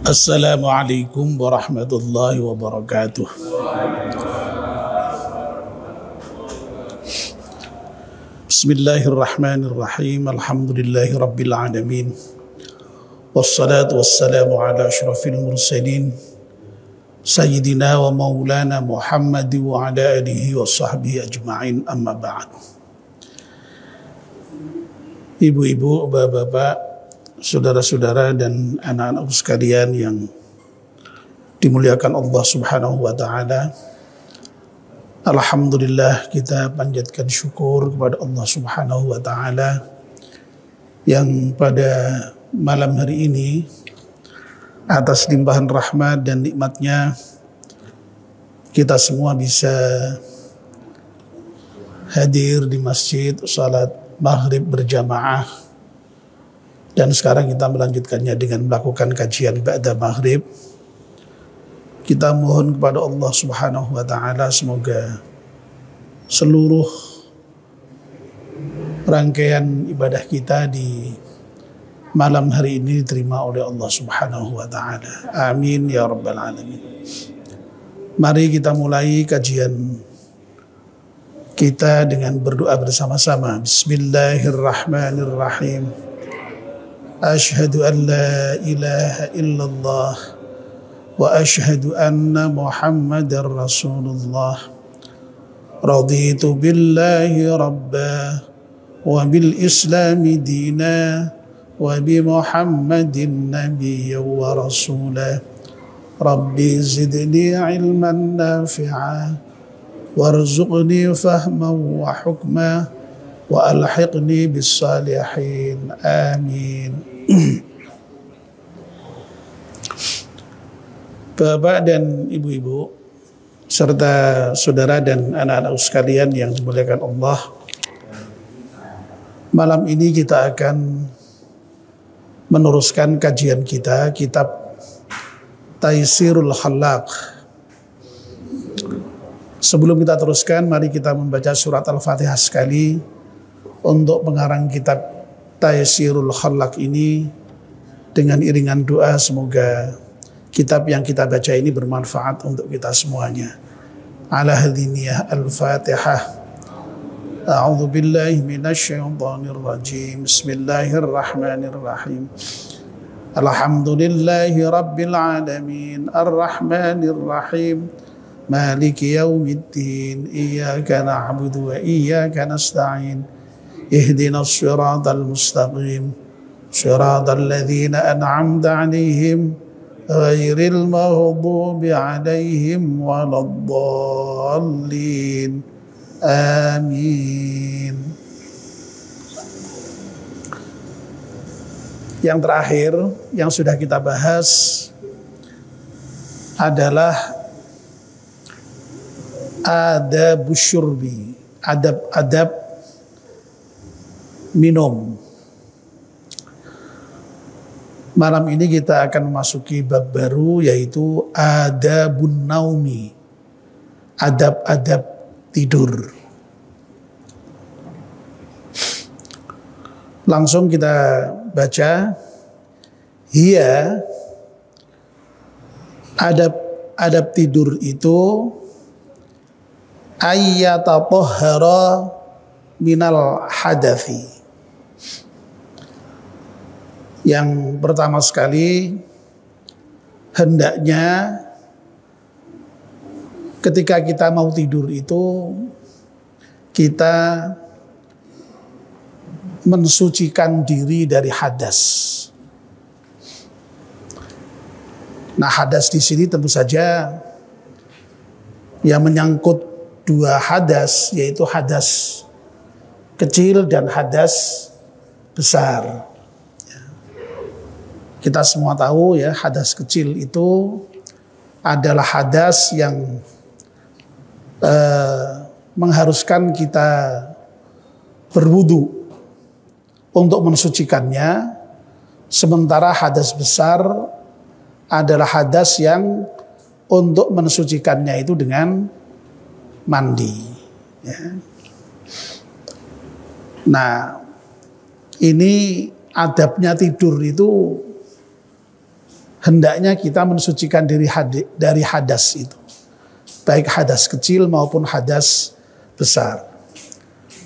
Assalamualaikum warahmatullahi wabarakatuh. Bismillahirrahmanirrahim. Alhamdulillahi rabbil alamin. Wassalatu wassalamu ala asyrafil mursalin Sayyidina wa maulana Muhammad wa ala alihi wa sahbihi ajma'in, amma ba'd. Ibu-ibu, bapak-bapak, saudara-saudara dan anak-anak sekalian yang dimuliakan Allah Subhanahu wa taala. Alhamdulillah, kita panjatkan syukur kepada Allah Subhanahu wa taala yang pada malam hari ini atas limpahan rahmat dan nikmatnya kita semua bisa hadir di masjid salat maghrib berjamaah. Dan sekarang kita melanjutkannya dengan melakukan kajian ba'da maghrib. Kita mohon kepada Allah Subhanahu wa taala semoga seluruh rangkaian ibadah kita di malam hari ini diterima oleh Allah Subhanahu wa taala. Amin ya rabbal alamin. Mari kita mulai kajian kita dengan berdoa bersama-sama. Bismillahirrahmanirrahim. Ashhadu an la ilaha illallah wa ashhadu anna Muhammadar Rasulullah. Raditu billahi rabba wa bil islami dina wa bi Muhammadin nabiyyan wa rasula. Rabbi zidni ilman nafi'a warzuqni fahman wa hukma wa alhiqni bis salihin. Amin. Bapak dan ibu-ibu serta saudara dan anak-anak sekalian yang dimuliakan Allah, malam ini kita akan meneruskan kajian kita kitab Taysirul Khallaq. Sebelum kita teruskan, mari kita membaca surat Al-Fatihah sekali untuk pengarang kitab Taysirul Khallaq ini dengan iringan doa semoga kitab yang kita baca ini bermanfaat untuk kita semuanya. Ala hadiniyah Al-Fatihah. A'udzu billahi minasy syaithanir rajim. Bismillahirrahmanirrahim. Alhamdulillahi rabbil alamin. Arrahmanir rahim. Maliki yaumiddin. Iyyaka na'budu wa iyyaka nasta'in. Ihdinas siratal mustaqim. Siratal ladzina an'amta 'alaihim ghairil maghdubi 'alaihim waladdallin. Amin. Yang terakhir yang sudah kita bahas adalah adabus syurbi, adab-adab minum. Malam ini kita akan memasuki bab baru, yaitu adabun naumi, adab-adab tidur. Langsung kita baca. Hiya, adab tidur itu ayyatahhara minal hadathi. Yang pertama sekali, hendaknya ketika kita mau tidur itu kita mensucikan diri dari hadas. Nah, hadas di sini tentu saja yang menyangkut dua hadas, yaitu hadas kecil dan hadas besar. Kita semua tahu ya, hadas kecil itu adalah hadas yang mengharuskan kita berwudu untuk mensucikannya. Sementara hadas besar adalah hadas yang untuk mensucikannya itu dengan mandi. Ya. Nah, ini adabnya tidur itu hendaknya kita mensucikan diri dari hadas itu, baik hadas kecil maupun hadas besar.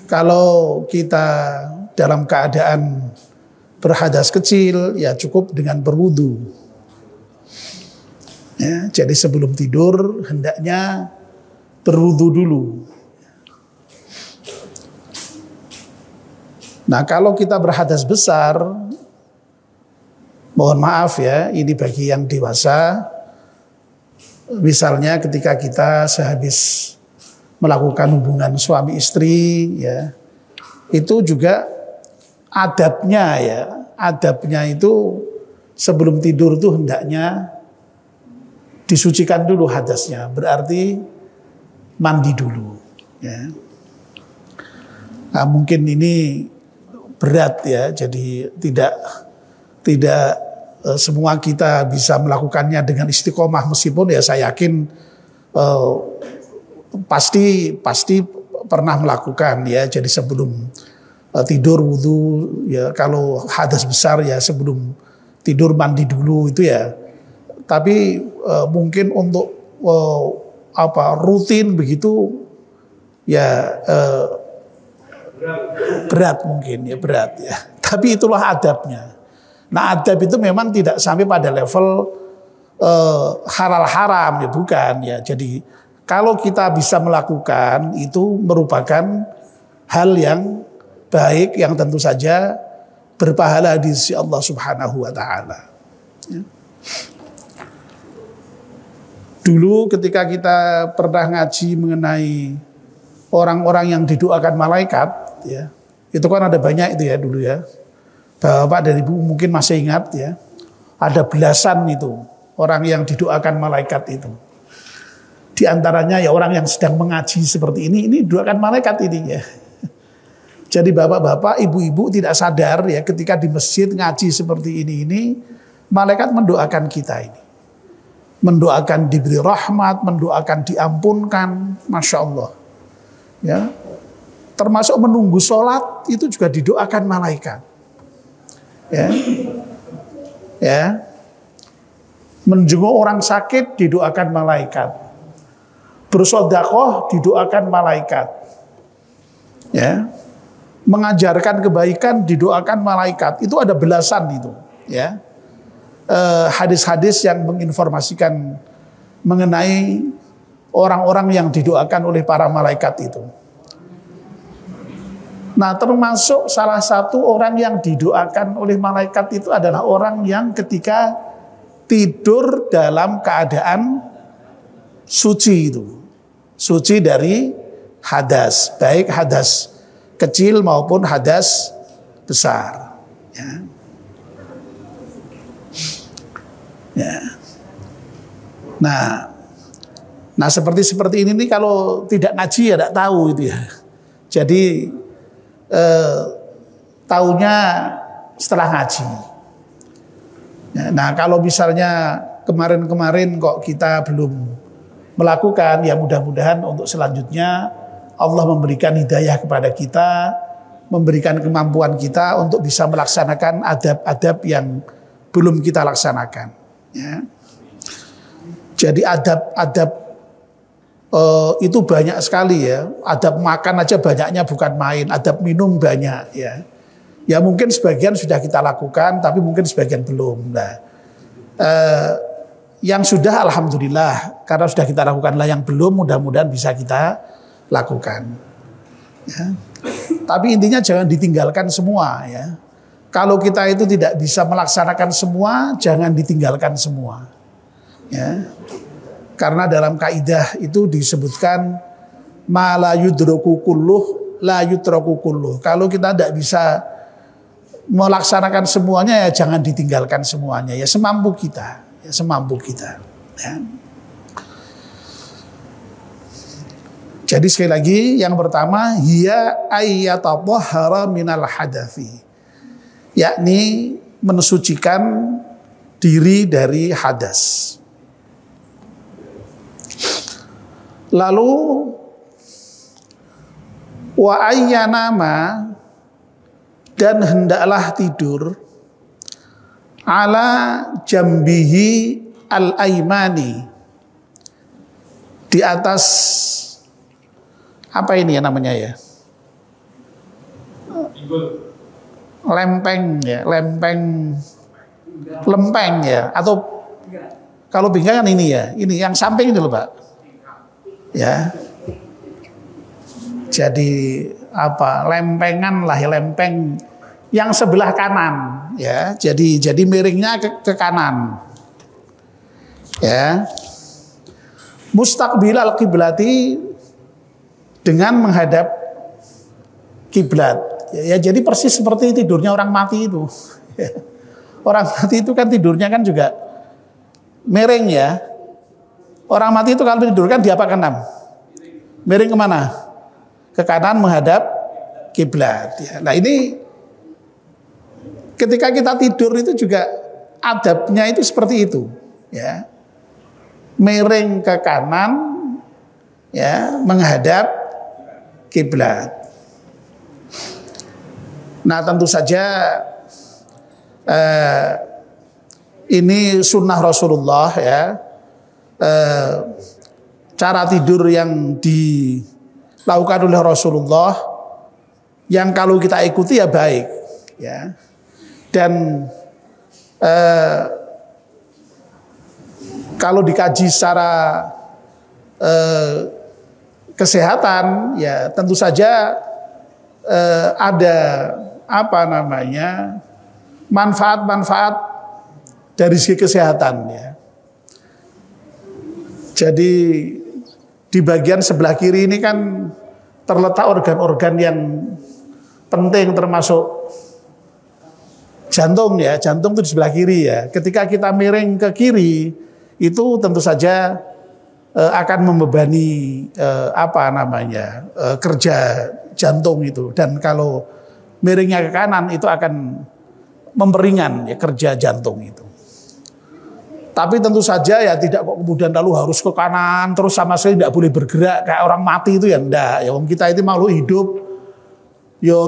Kalau kita dalam keadaan berhadas kecil, ya cukup dengan berwudu. Ya, jadi sebelum tidur hendaknya berwudu dulu. Nah, kalau kita berhadas besar, mohon maaf ya, ini bagi yang dewasa. Misalnya ketika kita sehabis melakukan hubungan suami istri, ya, itu juga adabnya itu sebelum tidur tuh hendaknya disucikan dulu hadasnya, berarti mandi dulu. Ya. Nah, mungkin ini berat ya, jadi tidak semua kita bisa melakukannya dengan istiqomah, meskipun ya saya yakin pasti pernah melakukan ya. Jadi sebelum tidur wudu ya, kalau hadas besar ya sebelum tidur mandi dulu itu ya. Tapi mungkin untuk rutin begitu ya berat mungkin ya, berat ya. Tapi itulah adabnya. Nah, adab itu memang tidak sampai pada level halal haram ya, bukan ya. Jadi kalau kita bisa melakukan itu merupakan hal yang baik yang tentu saja berpahala di sisi Allah Subhanahu wa taala. Ya. Dulu ketika kita pernah ngaji mengenai orang-orang yang didoakan malaikat, ya, itu kan ada banyak itu ya dulu ya. Bapak dan Ibu mungkin masih ingat ya, ada belasan itu orang yang didoakan malaikat itu. Di antaranya ya orang yang sedang mengaji seperti ini didoakan malaikat ini ya. Jadi bapak-bapak, ibu-ibu tidak sadar ya ketika di masjid ngaji seperti ini malaikat mendoakan kita ini. Mendoakan diberi rahmat, mendoakan diampunkan, Masya Allah. Ya. Termasuk menunggu sholat itu juga didoakan malaikat. Ya. Ya. Menjenguk orang sakit didoakan malaikat. Bersedekah didoakan malaikat. Ya. Mengajarkan kebaikan didoakan malaikat. Itu ada belasan itu, ya. Hadis-hadis yang menginformasikan mengenai orang-orang yang didoakan oleh para malaikat itu. Nah, termasuk salah satu orang yang didoakan oleh malaikat itu adalah orang yang ketika tidur dalam keadaan suci itu. Suci dari hadas, baik hadas kecil maupun hadas besar. Ya. Ya. Nah seperti ini nih kalau tidak ngaji ya tidak tahu itu ya. Jadi taunya setelah ngaji. Ya, nah kalau misalnya kemarin-kemarin kok kita belum melakukan, ya mudah-mudahan untuk selanjutnya Allah memberikan hidayah kepada kita, memberikan kemampuan kita untuk bisa melaksanakan adab-adab yang belum kita laksanakan. Ya. Jadi adab-adab itu banyak sekali ya. Adab makan aja banyaknya bukan main. Adab minum banyak ya. Ya mungkin sebagian sudah kita lakukan, tapi mungkin sebagian belum. Nah, yang sudah alhamdulillah karena sudah kita lakukan lah, yang belum mudah-mudahan bisa kita lakukan. Ya. Tapi intinya jangan ditinggalkan semua ya. Kalau kita itu tidak bisa melaksanakan semua, jangan ditinggalkan semua. Ya. Karena dalam kaidah itu disebutkan ma la yudraku kulluh la yutraku kulluh. Kalau kita tidak bisa melaksanakan semuanya ya jangan ditinggalkan semuanya. Ya semampu kita, ya semampu kita. Ya. Jadi sekali lagi yang pertama hiya ayyatahhara minal hadafi. Yakni mensucikan diri dari hadas. Lalu wa ayyanama, dan hendaklah tidur ala jambihi al-aimani, di atas apa ini ya namanya ya, lempeng ya, lempeng ya, atau kalau pinggang kan ini ya, ini yang samping itu loh Pak ya. Jadi apa, lempengan lah ya, lempeng yang sebelah kanan ya, jadi miringnya ke kanan ya. Mustaqbil al-qiblati, dengan menghadap kiblat ya, jadi persis seperti tidurnya orang mati itu ya. Orang mati itu kan tidurnya kan juga miring ya. Orang mati itu kalau tidur kan di apa kanan, miring kemana? Ke kanan menghadap kiblat ya. Nah ini ketika kita tidur itu juga adabnya itu seperti itu ya, miring ke kanan ya, menghadap kiblat. Nah tentu saja ini sunnah Rasulullah ya, cara tidur yang dilakukan oleh Rasulullah, yang kalau kita ikuti ya baik ya. Dan kalau dikaji secara kesehatan ya tentu saja ada apa namanya, manfaat-manfaat dari segi kesehatan ya. Jadi di bagian sebelah kiri ini kan terletak organ-organ yang penting, termasuk jantung ya. Jantung itu di sebelah kiri ya. Ketika kita miring ke kiri itu tentu saja akan membebani apa namanya, kerja jantung itu. Dan kalau miringnya ke kanan itu akan memperingan ya kerja jantung itu. Tapi tentu saja ya tidak kok kemudian lalu harus ke kanan terus sama sekali tidak boleh bergerak kayak orang mati itu ya, enggak. Ya kita itu makhluk hidup. Yo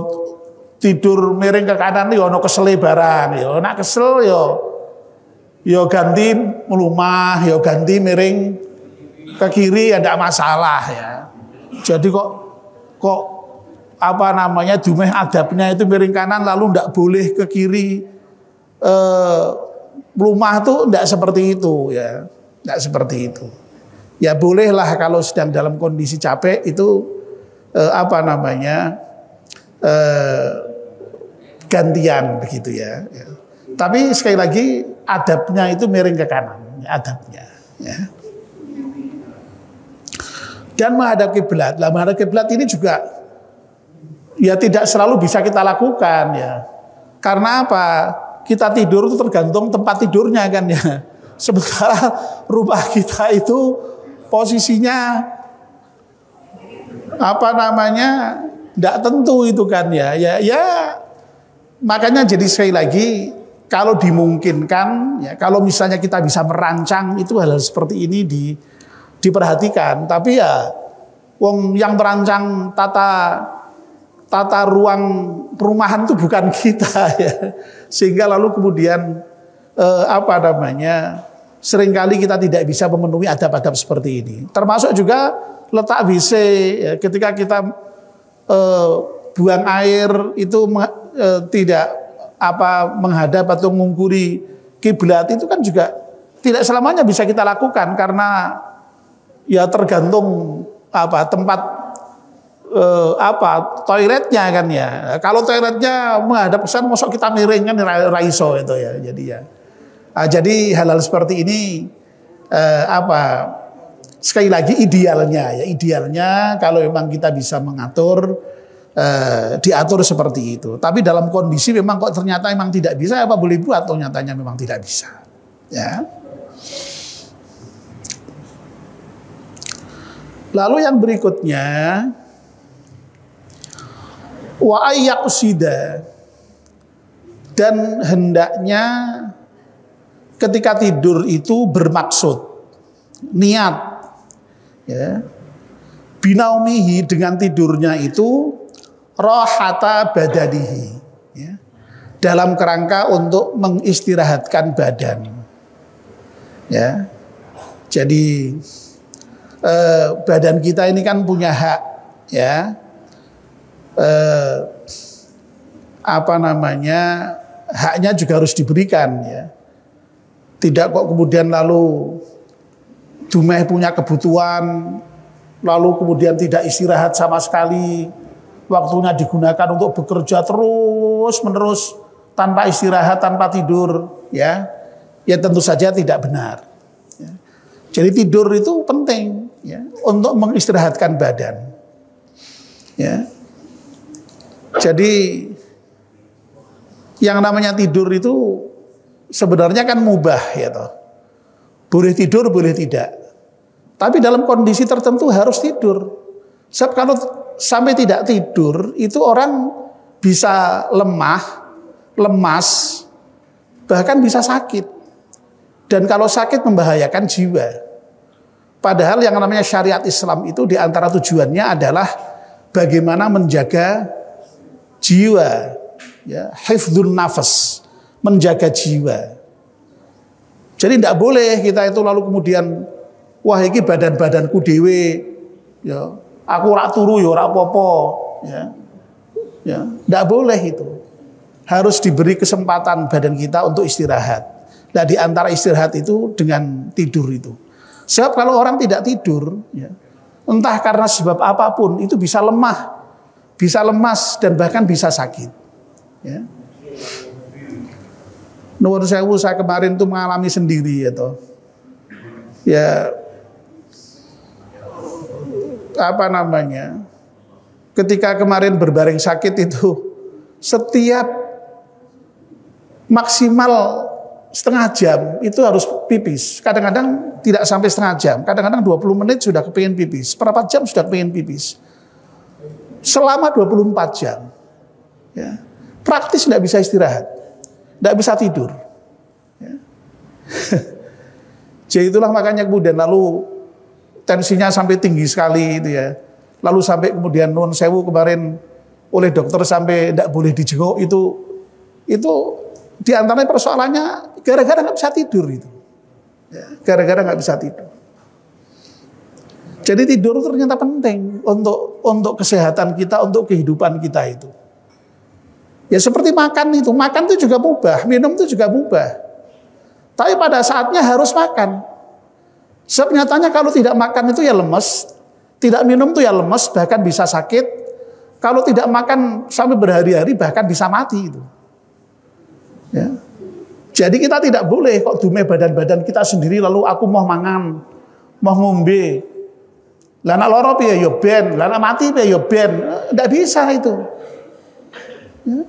tidur miring ke kanan yo ono kesele barang, yo nak kesel yo ganti melumah, yo ganti miring ke kiri ya enggak masalah ya. Jadi kok apa namanya, dumeh adabnya itu miring kanan lalu enggak boleh ke kiri, melumah tuh enggak seperti itu ya, enggak seperti itu. Ya bolehlah kalau sedang dalam kondisi capek itu apa namanya, gantian begitu ya. Tapi sekali lagi adabnya itu miring ke kanan, adabnya ya. Dan menghadap kiblat. Lah menghadap kiblat ini juga ya tidak selalu bisa kita lakukan ya. Karena apa? Kita tidur itu tergantung tempat tidurnya kan ya. Sementara rumah kita itu posisinya apa namanya, tidak tentu itu kan ya. Ya makanya jadi sekali lagi kalau dimungkinkan ya, kalau misalnya kita bisa merancang itu hal-hal seperti ini diperhatikan. Tapi ya wong yang merancang tata ruang perumahan itu bukan kita ya. Sehingga lalu kemudian apa namanya, seringkali kita tidak bisa memenuhi adab-adab seperti ini. Termasuk juga letak WC ya, ketika kita buang air itu tidak apa menghadap atau mengungkuri kiblat, itu kan juga tidak selamanya bisa kita lakukan karena ya tergantung apa tempat apa toiletnya kan ya. Kalau toiletnya menghadap ke sana, mosok kita miring kan raiso itu ya. Jadi ya, jadi hal-hal seperti ini apa sekali lagi idealnya ya, idealnya kalau memang kita bisa mengatur, diatur seperti itu. Tapi dalam kondisi memang kok ternyata memang tidak bisa, apa boleh buat? Atau nyatanya memang tidak bisa ya. Lalu yang berikutnya, wa ayyaqsida, dan hendaknya ketika tidur itu bermaksud, niat ya, binaumihi, dengan tidurnya itu rohata badanihi ya, dalam kerangka untuk mengistirahatkan badan. Ya, jadi badan kita ini kan punya hak, ya, haknya juga harus diberikan, ya. Tidak kok kemudian lalu dumeh punya kebutuhan, lalu kemudian tidak istirahat sama sekali, waktunya digunakan untuk bekerja terus menerus tanpa istirahat, tanpa tidur, ya. Ya tentu saja tidak benar. Ya. Jadi tidur itu penting, ya, untuk mengistirahatkan badan. Ya. Jadi yang namanya tidur itu sebenarnya kan mubah, ya toh. Boleh tidur, boleh tidak. Tapi dalam kondisi tertentu harus tidur. Sebab kalau sampai tidak tidur itu orang bisa lemah, lemas, bahkan bisa sakit. Dan kalau sakit membahayakan jiwa. Padahal yang namanya syariat Islam itu diantara tujuannya adalah bagaimana menjaga jiwa, ya, hifdzun nafas, menjaga jiwa. Jadi tidak boleh kita itu lalu kemudian, wah ini badan-badanku dewe, ya, aku rak turu ya rak popo, ya, ya, tidak boleh itu. Harus diberi kesempatan badan kita untuk istirahat. Nah di antara istirahat itu dengan tidur itu. Sebab kalau orang tidak tidur, ya, entah karena sebab apapun itu bisa lemah, bisa lemas dan bahkan bisa sakit. Ya. Nuwun sewu, saya kemarin itu mengalami sendiri, ya toh. Ya, ketika kemarin berbaring sakit itu setiap maksimal setengah jam itu harus pipis. Kadang-kadang tidak sampai setengah jam, kadang-kadang 20 menit sudah kepingin pipis, seperempat jam sudah kepingin pipis. Selama 24 jam, ya, praktis tidak bisa istirahat, tidak bisa tidur. Ya. Jadi itulah makanya kemudian lalu tensinya sampai tinggi sekali itu, ya. Lalu sampai kemudian nuwun sewu kemarin oleh dokter sampai tidak boleh dijenguk itu di antaranya persoalannya gara-gara nggak bisa tidur itu, ya, gara-gara nggak bisa tidur. Jadi tidur itu ternyata penting untuk kesehatan kita, untuk kehidupan kita itu. Ya seperti makan itu juga mubah, minum itu juga mubah. Tapi pada saatnya harus makan. Sebab nyatanya kalau tidak makan itu ya lemes, tidak minum itu ya lemes, bahkan bisa sakit. Kalau tidak makan sampai berhari-hari bahkan bisa mati itu. Ya. Jadi kita tidak boleh kok dume badan-badan kita sendiri lalu aku mau mangan, mau ngombe. Lah nek lara piye ya ben, lah nek mati piye ya ben. Enggak bisa itu. Ya.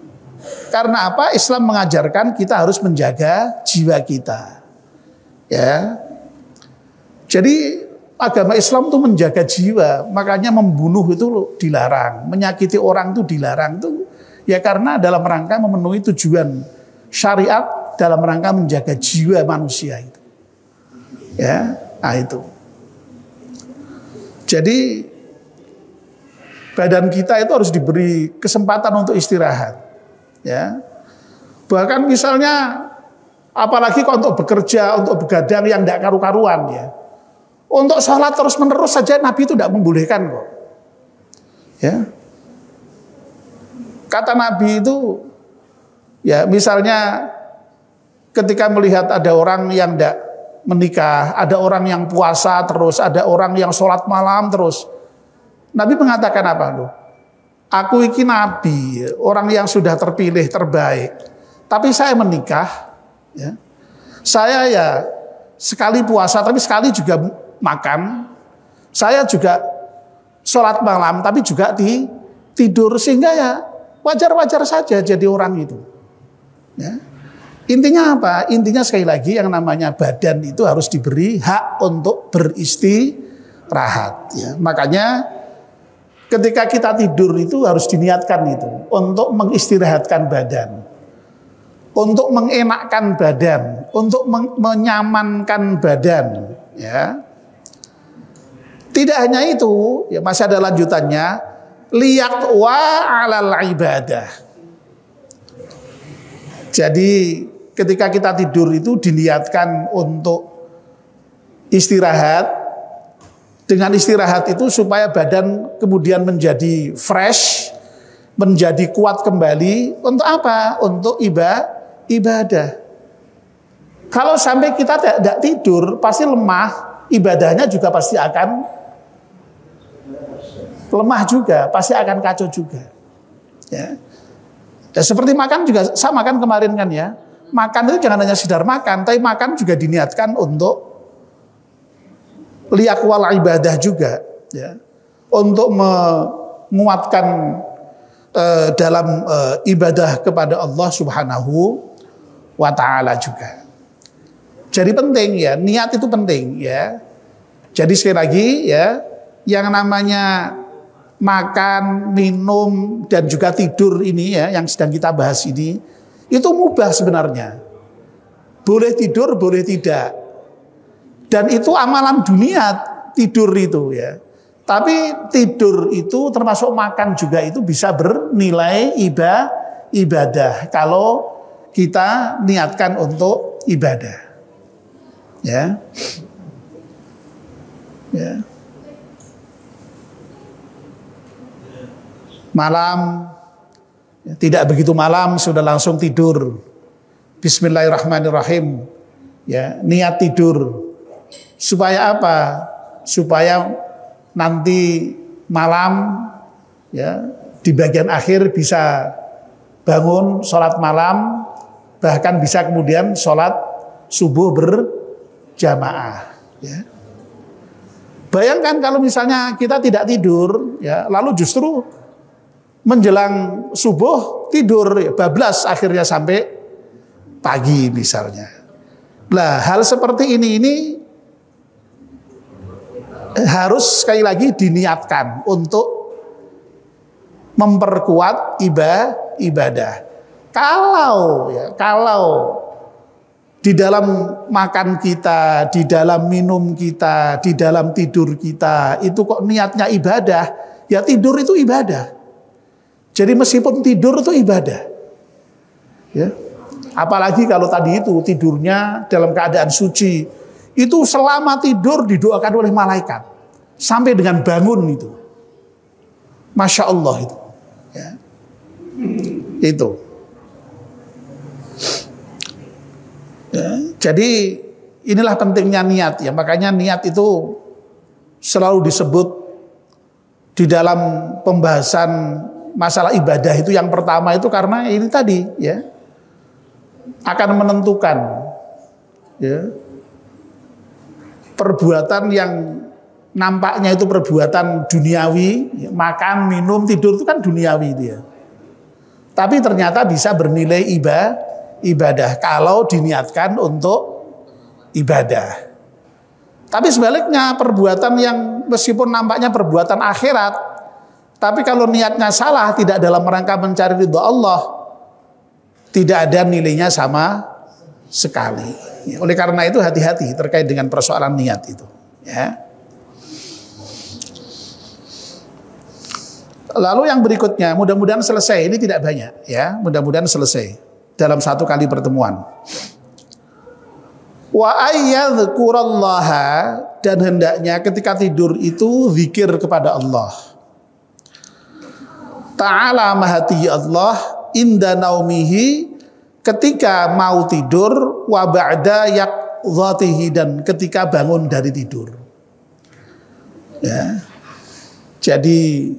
Karena apa? Islam mengajarkan kita harus menjaga jiwa kita. Ya. Jadi agama Islam itu menjaga jiwa, makanya membunuh itu dilarang, menyakiti orang itu dilarang itu ya karena dalam rangka memenuhi tujuan syariat dalam rangka menjaga jiwa manusia itu. Ya, nah itu. Jadi badan kita itu harus diberi kesempatan untuk istirahat. Ya. Bahkan misalnya apalagi kalau untuk bekerja, untuk begadang yang tidak karu-karuan, ya. Untuk sholat terus-menerus saja Nabi itu tidak membolehkan kok. Ya. Kata Nabi itu, ya misalnya ketika melihat ada orang yang tidak menikah, ada orang yang puasa terus, ada orang yang sholat malam terus. Nabi mengatakan apa loh? Aku iki nabi, orang yang sudah terpilih terbaik. Tapi saya menikah, ya. Saya ya sekali puasa, tapi sekali juga makan. Saya juga sholat malam, tapi juga tidur, sehingga ya wajar-wajar saja jadi orang itu. Ya. Intinya apa? Intinya sekali lagi yang namanya badan itu harus diberi hak untuk beristirahat. Ya. Makanya ketika kita tidur itu harus diniatkan itu untuk mengistirahatkan badan, untuk mengenakkan badan, untuk menyamankan badan. Ya. Tidak hanya itu, ya masih ada lanjutannya. Liyaqwa 'alal ibadah. Jadi ketika kita tidur itu diniatkan untuk istirahat. Dengan istirahat itu supaya badan kemudian menjadi fresh, menjadi kuat kembali. Untuk apa? Untuk ibadah. Kalau sampai kita tidak tidur, pasti lemah, ibadahnya juga pasti akan lemah juga, pasti akan kacau juga. Ya. Ya, seperti makan juga sama kan kemarin kan ya. Makan itu jangan hanya sekedar makan, tapi makan juga diniatkan untuk liyak wal ibadah juga, ya. Untuk menguatkan dalam ibadah kepada Allah Subhanahu wa taala juga. Jadi penting ya, niat itu penting ya. Jadi sekali lagi ya, yang namanya makan, minum dan juga tidur ini ya yang sedang kita bahas ini itu mubah sebenarnya. Boleh tidur, boleh tidak. Dan itu amalan dunia tidur itu ya. Tapi tidur itu termasuk makan juga itu bisa bernilai ibadah kalau kita niatkan untuk ibadah. Ya. Ya. Malam ya, tidak begitu malam sudah langsung tidur. Bismillahirrahmanirrahim. Ya, niat tidur. Supaya apa? Supaya nanti malam ya di bagian akhir bisa bangun sholat malam, bahkan bisa kemudian sholat subuh berjamaah. Ya. Bayangkan kalau misalnya kita tidak tidur, ya lalu justru menjelang subuh tidur, ya, bablas akhirnya sampai pagi misalnya. Nah hal seperti ini harus sekali lagi diniatkan untuk memperkuat ibadah. Kalau di dalam makan kita, di dalam minum kita, di dalam tidur kita itu kok niatnya ibadah, ya tidur itu ibadah. Jadi meskipun tidur itu ibadah. Ya. Apalagi kalau tadi itu tidurnya dalam keadaan suci. Itu selama tidur didoakan oleh malaikat sampai dengan bangun itu, masya Allah itu, ya. Itu. Ya, jadi inilah pentingnya niat ya, makanya niat itu selalu disebut di dalam pembahasan masalah ibadah itu yang pertama itu karena ini tadi ya akan menentukan ya. Perbuatan yang nampaknya itu perbuatan duniawi, makan, minum, tidur itu kan duniawi dia. Tapi ternyata bisa bernilai ibadah kalau diniatkan untuk ibadah. Tapi sebaliknya perbuatan yang meskipun nampaknya perbuatan akhirat, tapi kalau niatnya salah, tidak dalam rangka mencari ridho Allah, tidak ada nilainya sama sekali. Oleh karena itu hati-hati terkait dengan persoalan niat itu. Ya. Lalu yang berikutnya, mudah-mudahan selesai. Ini tidak banyak, ya. Mudah-mudahan selesai dalam satu kali pertemuan. Wa ayyadhkurallaha, dan hendaknya ketika tidur itu zikir kepada Allah. Ta'ala mahati Allah inda naumihi, ketika mau tidur, wa ba'da yaqdhatihi, dan ketika bangun dari tidur. Ya. Jadi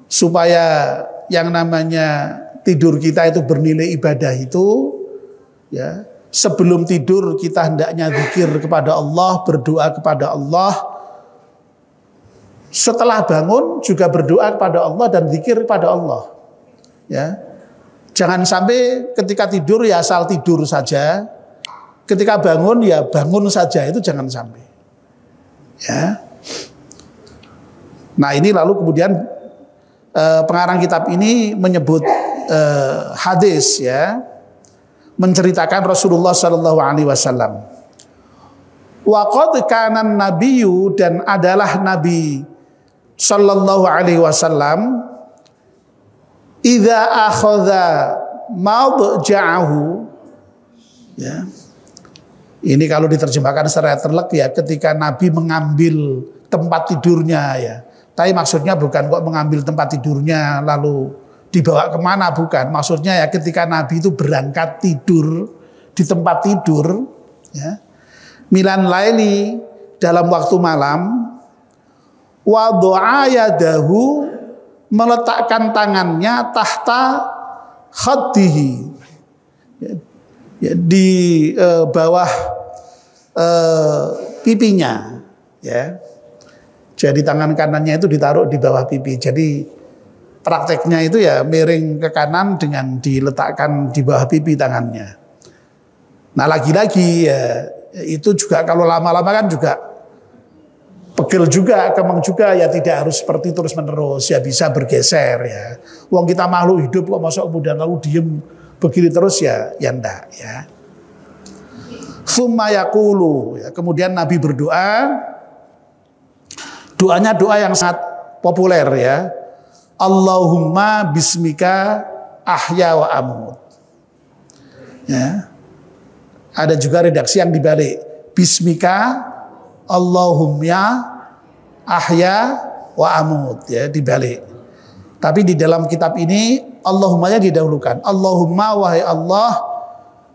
supaya yang namanya tidur kita itu bernilai ibadah itu, ya, sebelum tidur kita hendaknya zikir kepada Allah, berdoa kepada Allah. Setelah bangun juga berdoa kepada Allah dan zikir kepada Allah. Ya. Jangan sampai ketika tidur ya asal tidur saja, ketika bangun ya bangun saja, itu jangan sampai. Ya. Nah ini lalu kemudian pengarang kitab ini menyebut hadis ya, menceritakan Rasulullah Shallallahu Alaihi Wasallam. Wa qad kana nabiyyu, dan adalah Nabi Shallallahu Alaihi Wasallam, idza akhadha madja'ahu, ya. Ini kalau diterjemahkan secara terlek ya, ketika Nabi mengambil tempat tidurnya ya. Tapi maksudnya bukan kok mengambil tempat tidurnya lalu dibawa kemana, bukan. Maksudnya ya ketika Nabi itu berangkat tidur di tempat tidur, ya. Milan laili, dalam waktu malam, wada'a yadahu, meletakkan tangannya tahta khaddihi, ya, di bawah pipinya, ya. Jadi tangan kanannya itu ditaruh di bawah pipi. Jadi prakteknya itu ya miring ke kanan dengan diletakkan di bawah pipi tangannya. Nah lagi-lagi ya, itu juga kalau lama-lama kan juga pegel juga, kemeng juga, ya tidak harus seperti terus menerus, ya bisa bergeser ya. Wong kita makhluk hidup kok masuk kemudian lalu diem begini terus ya enggak ya. Summa yaqulu, ya, kemudian Nabi berdoa. Doanya doa yang sangat populer ya. Allahumma bismika ahya wa amut. Ya. Ada juga redaksi yang dibalik. Bismika Allahumma ahya wa amut, ya, dibalik. Tapi di dalam kitab ini Allahumma-nya didahulukan. Allahumma, wahai Allah,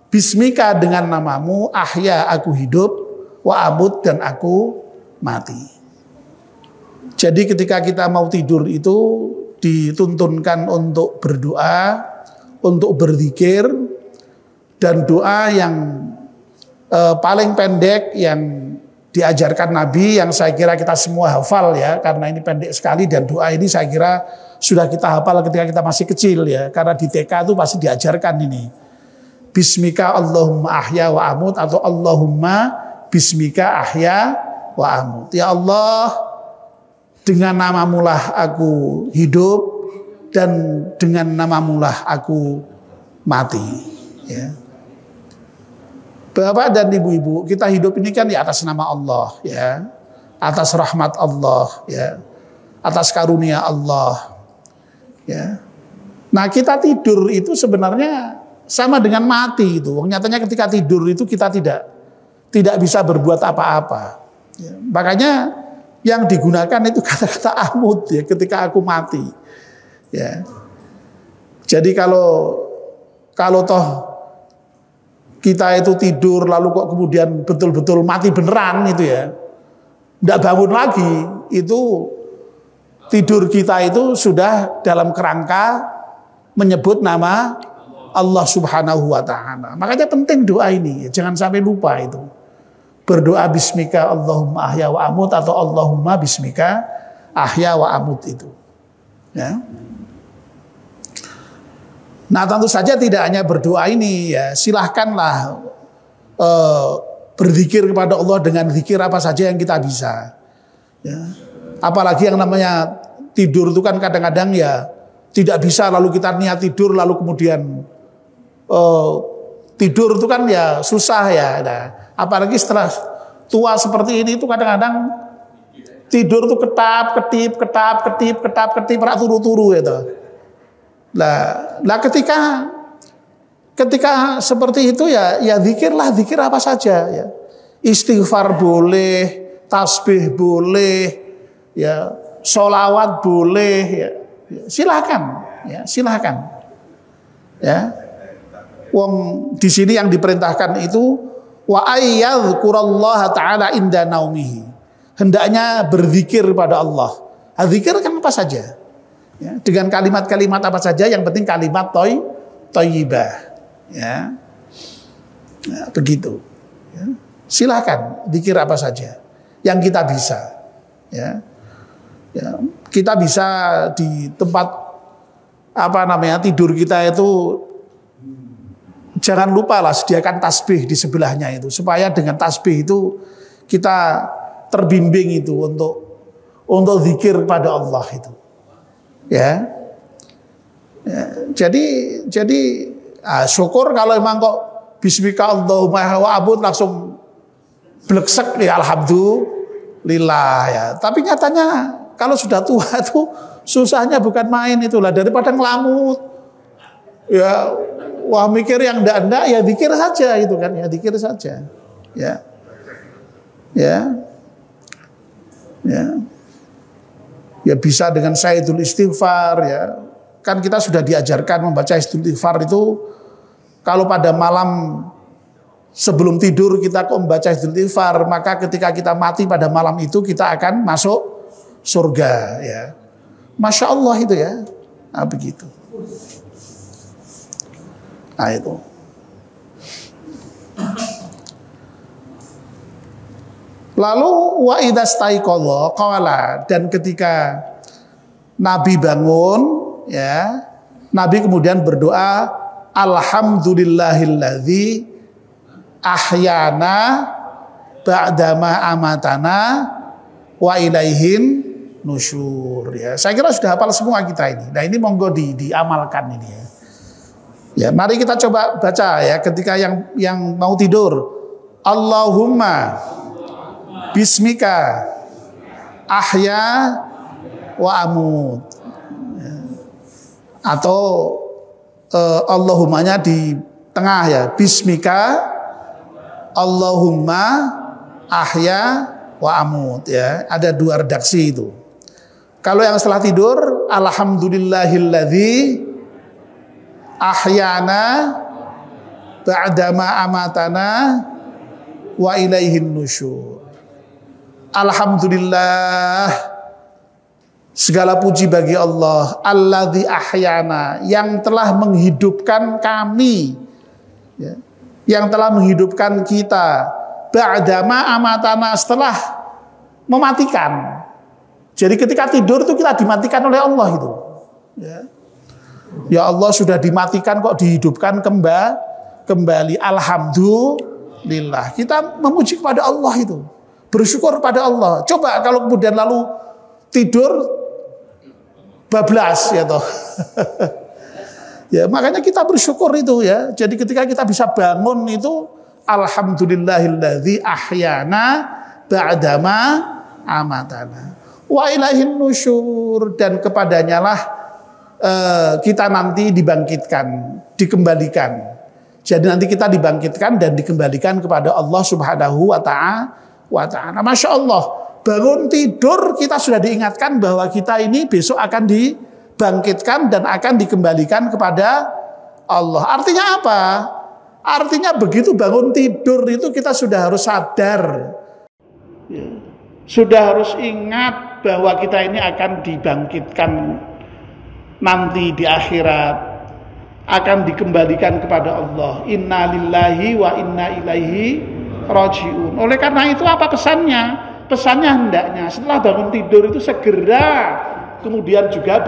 bismika, dengan namamu, ahya, aku hidup, wa amut, dan aku mati. Jadi ketika kita mau tidur itu dituntunkan untuk berdoa, untuk berzikir, dan doa yang paling pendek yang diajarkan Nabi, yang saya kira kita semua hafal ya, karena ini pendek sekali, dan doa ini saya kira sudah kita hafal ketika kita masih kecil ya, karena di TK itu pasti diajarkan ini. Bismika Allahumma ahya wa amut, atau Allahumma bismika ahya wa amut. Ya Allah, dengan namamulah aku hidup, dan dengan namamulah aku mati. Ya. Bapak dan ibu-ibu, kita hidup ini kan di atas nama Allah, ya, atas rahmat Allah, ya, atas karunia Allah, ya. Nah kita tidur itu sebenarnya sama dengan mati itu. Nyatanya ketika tidur itu kita tidak bisa berbuat apa-apa. Ya. Makanya yang digunakan itu kata-kata amut ya, ketika aku mati. Ya. Jadi kalau toh kita itu tidur lalu kok kemudian betul-betul mati beneran itu ya, tidak bangun lagi, itu tidur kita itu sudah dalam kerangka menyebut nama Allah Subhanahu wa Ta'ala. Makanya penting doa ini, jangan sampai lupa itu. Berdoa bismika Allahumma ahya wa amut, atau Allahumma bismika ahya wa amut itu. Ya. Nah tentu saja tidak hanya berdoa ini ya, silahkanlah berzikir kepada Allah dengan zikir apa saja yang kita bisa. Ya. Apalagi yang namanya tidur itu kan kadang-kadang ya tidak bisa lalu kita niat tidur lalu kemudian tidur itu kan ya susah ya. Nah, apalagi setelah tua seperti ini itu kadang-kadang tidur itu ketip-ketip rak turu-turu gitu. Nah ketika seperti itu ya zikirlah, zikir apa saja ya. Istighfar boleh, tasbih boleh, ya, sholawat boleh, ya. Silakan, ya, silakan. Ya. Wong di sini yang diperintahkan itu wa ayyadhkurallaha ta'ala inda naumihi. Hendaknya berzikir pada Allah. Zikir kan apa saja? Ya, dengan kalimat-kalimat apa saja, yang penting kalimat thayyibah. Ya. Ya, begitu. Ya. Silakan zikir apa saja yang kita bisa. Ya. Ya. Kita bisa di tempat tidur kita itu, jangan lupa lah sediakan tasbih di sebelahnya itu, supaya dengan tasbih itu kita terbimbing itu untuk zikir pada Allah itu. Ya. Ya, jadi syukur kalau memang kok bismika Allahumma wa abud langsung bleksek ya, alhamdulillah ya. Tapi nyatanya kalau sudah tua itu susahnya bukan main itulah, daripada ngelamut ya wah mikir yang enggak ya zikir saja gitu kan, ya zikir saja. Ya. Ya. Ya. Ya bisa dengan sayyidul istighfar ya. Kan kita sudah diajarkan membaca istighfar itu kalau pada malam sebelum tidur kita membaca istighfar, maka ketika kita mati pada malam itu kita akan masuk surga ya. Masya Allah itu ya. Nah, begitu. Nah itu. Lalu wa idastaiqadha qala, dan ketika Nabi bangun ya, Nabi kemudian berdoa, alhamdulillahilladzi ahyana ba'dama amatana wa ilaihin nusyur ya. Saya kira sudah hafal semua kita ini. Nah ini monggo diamalkan ini ya. Ya, mari kita coba baca ya ketika yang mau tidur. Allahumma bismika ahya wa amut. Ya. Atau Allahummanya di tengah ya. Bismika Allahumma ahya wa amut ya. Ada dua redaksi itu. Kalau yang setelah tidur, alhamdulillahilladzi ahyana ba'dama amatana wa ilaihin nusyur. Alhamdulillah, segala puji bagi Allah, alladzi ahyana, yang telah menghidupkan kami ya, yang telah menghidupkan kita, ba'dama amatana, setelah mematikan. Jadi ketika tidur itu kita dimatikan oleh Allah itu ya. Ya Allah sudah dimatikan kok dihidupkan kembali. Alhamdulillah. Kita memuji kepada Allah itu. Bersyukur pada Allah. Coba kalau kemudian lalu tidur bablas ya toh. Ya, makanya kita bersyukur itu ya. Jadi ketika kita bisa bangun itu alhamdulillahilladzi ahyana ba'dama amatana wa ilaihin nusyur, dan kepadanya lah kita nanti dibangkitkan, dikembalikan. Jadi nanti kita dibangkitkan dan dikembalikan kepada Allah Subhanahu wa ta'ala. Masya Allah, bangun tidur kita sudah diingatkan bahwa kita ini besok akan dibangkitkan dan akan dikembalikan kepada Allah. Artinya apa? Artinya begitu bangun tidur itu kita sudah harus sadar. Sudah harus ingat bahwa kita ini akan dibangkitkan nanti di akhirat, akan dikembalikan kepada Allah. Inna lillahi wa inna ilaihi rajiun. Oleh karena itu apa pesannya? Pesannya hendaknya setelah bangun tidur itu segera kemudian juga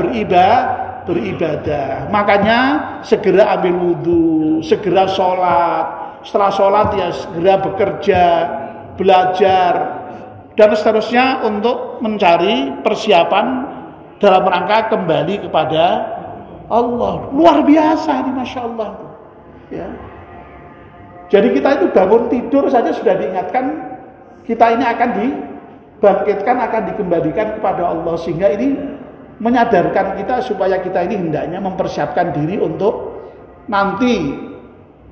beribadah. Makanya segera ambil wudhu, segera sholat. Setelah sholat ya segera bekerja, belajar, dan seterusnya untuk mencari persiapan dalam rangka kembali kepada Allah. Luar biasa ini, Masya Allah ya. Jadi kita itu bangun tidur saja sudah diingatkan kita ini akan dibangkitkan, akan dikembalikan kepada Allah. Sehingga ini menyadarkan kita supaya kita ini hendaknya mempersiapkan diri untuk nanti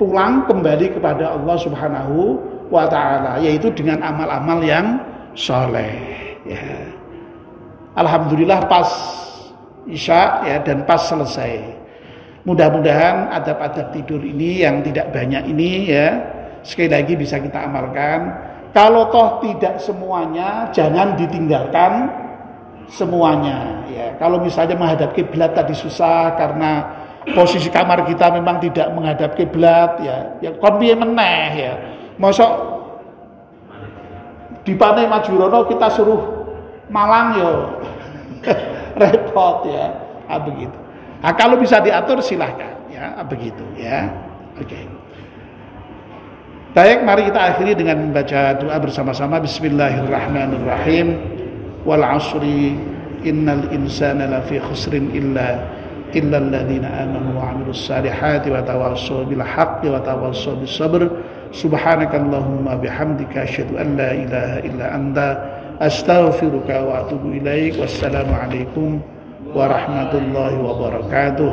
pulang kembali kepada Allah Subhanahu wa ta'ala, yaitu dengan amal-amal yang soleh ya. Alhamdulillah pas Isya ya, dan pas selesai. Mudah-mudahan adab-adab tidur ini yang tidak banyak ini ya, sekali lagi bisa kita amalkan. Kalau toh tidak semuanya, jangan ditinggalkan semuanya ya. Kalau misalnya menghadap kiblat tadi susah karena posisi kamar kita memang tidak menghadap kiblat ya, ya kon piye meneh ya. Mosok di Panai Majurono kita suruh Malang yo repot ya. Begitu. Nah, kalau bisa diatur silahkan ya, begitu ya. Oke. Baik, mari kita akhiri dengan membaca doa bersama-sama. Bismillahirrahmanirrahim. Wal 'ashri innal insana lafi khusrin illa alladziina aamanu wa 'amilus shalihati wa tawassaw bil haqqi wa tawassaw bis sabr. Subhanakallahumma bihamdika asyhadu an la ilaha illa anta astaghfiruka wa atubu ilaik. Wassalamualaikum warahmatullahi wabarakatuh.